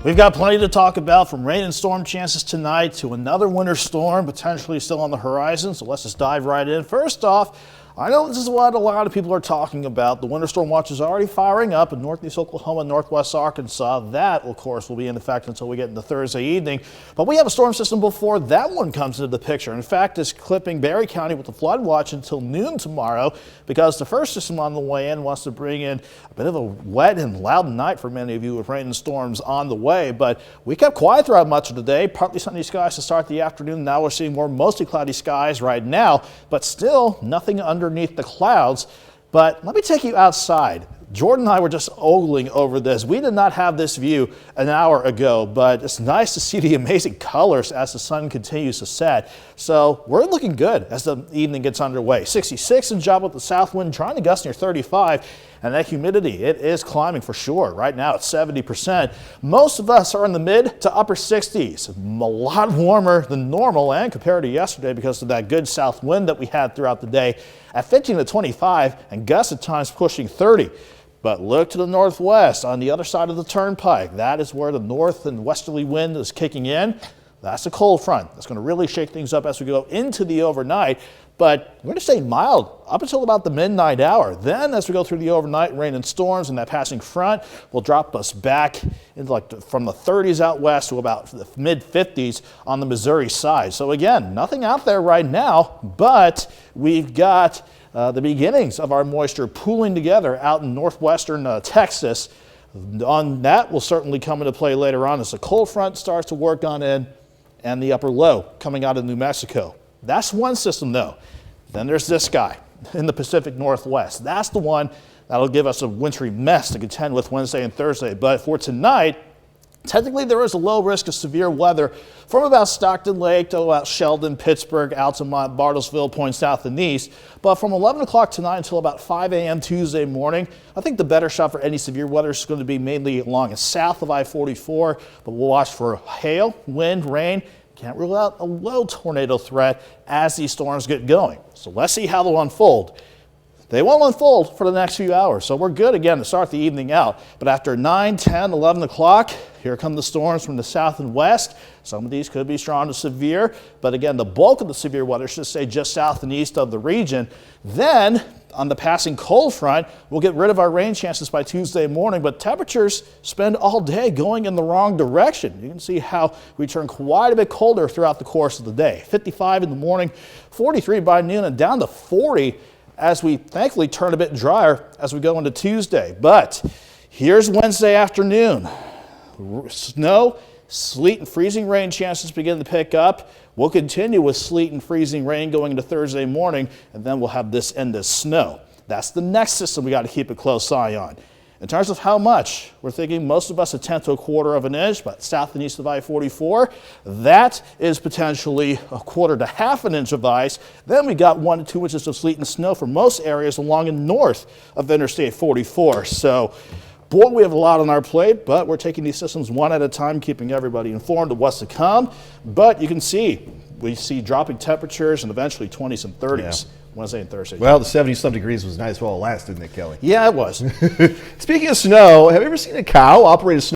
We've got plenty to talk about, from rain and storm chances tonight to another winter storm potentially still on the horizon. So let's just dive right in. First off, I know this is what a lot of people are talking about. The winter storm watch is already firing up in northeast Oklahoma and northwest Arkansas. That, of course, will be in effect until we get into Thursday evening. But we have a storm system before that one comes into the picture. In fact, it's clipping Berry County with the flood watch until noon tomorrow, because the first system on the way in wants to bring in a bit of a wet and loud night for many of you with rain and storms on the way. But we kept quiet throughout much of the day. Partly sunny skies to start the afternoon. Now we're seeing more mostly cloudy skies right now, but still nothing underneath the clouds. But let me take you outside. Jordan and I were just ogling over this. We did not have this view an hour ago, but it's nice to see the amazing colors as the sun continues to set. So we're looking good as the evening gets underway. 66 in job with the south wind, trying to gust near 35. And that humidity, it is climbing for sure. Right now it's 70%. Most of us are in the mid to upper 60s. A lot warmer than normal and compared to yesterday because of that good south wind that we had throughout the day at 15 to 25 and gusts at times pushing 30. But look to the northwest on the other side of the turnpike. That is where the north and westerly wind is kicking in. That's a cold front. That's going to really shake things up as we go into the overnight. But we're going to stay mild up until about the midnight hour. Then as we go through the overnight, rain and storms and that passing front will drop us back into from the 30s out west to about the mid 50s on the Missouri side. So again, nothing out there right now, but we've got the beginnings of our moisture pooling together out in northwestern Texas. On that will certainly come into play later on as the cold front starts to work on in and the upper low coming out of New Mexico. That's one system though. Then there's this guy in the Pacific Northwest. That's the one that'll give us a wintry mess to contend with Wednesday and Thursday. But for tonight, technically there is a low risk of severe weather from about Stockton Lake to about Sheldon, Pittsburgh, Altamont, Bartlesville, points south and east. But from 11 o'clock tonight until about 5 a.m. Tuesday morning, I think the better shot for any severe weather is going to be mainly along and south of I-44. But we'll watch for hail, wind, rain. Can't rule out a low tornado threat as these storms get going. So let's see how they'll unfold. They won't unfold for the next few hours, so we're good again to start the evening out. But after 9, 10, 11 o'clock, here come the storms from the south and west. Some of these could be strong to severe, but again, the bulk of the severe weather should stay just south and east of the region. Then, on the passing cold front, we'll get rid of our rain chances by Tuesday morning, but temperatures spend all day going in the wrong direction. You can see how we turn quite a bit colder throughout the course of the day. 55 in the morning, 43 by noon, and down to 40 as we thankfully turn a bit drier as we go into Tuesday. But here's Wednesday afternoon. Snow, sleet, and freezing rain chances begin to pick up. We'll continue with sleet and freezing rain going into Thursday morning, and then we'll have this end of snow. That's the next system we got to keep a close eye on. In terms of how much, we're thinking most of us 1/10 to 1/4 of an inch, but south and east of I-44, that is potentially 1/4 to 1/2 an inch of ice. Then we got 1 to 2 inches of sleet and snow for most areas along and north of Interstate 44. So, boy, we have a lot on our plate, but we're taking these systems one at a time, keeping everybody informed of what's to come. But you can see, we see dropping temperatures and eventually 20s and 30s. Yeah. Wednesday and Thursday. Well, the 70-some degrees was nice while it lasted, didn't it, Kelly? Yeah, it was. Speaking of snow, have you ever seen a cow operate a snow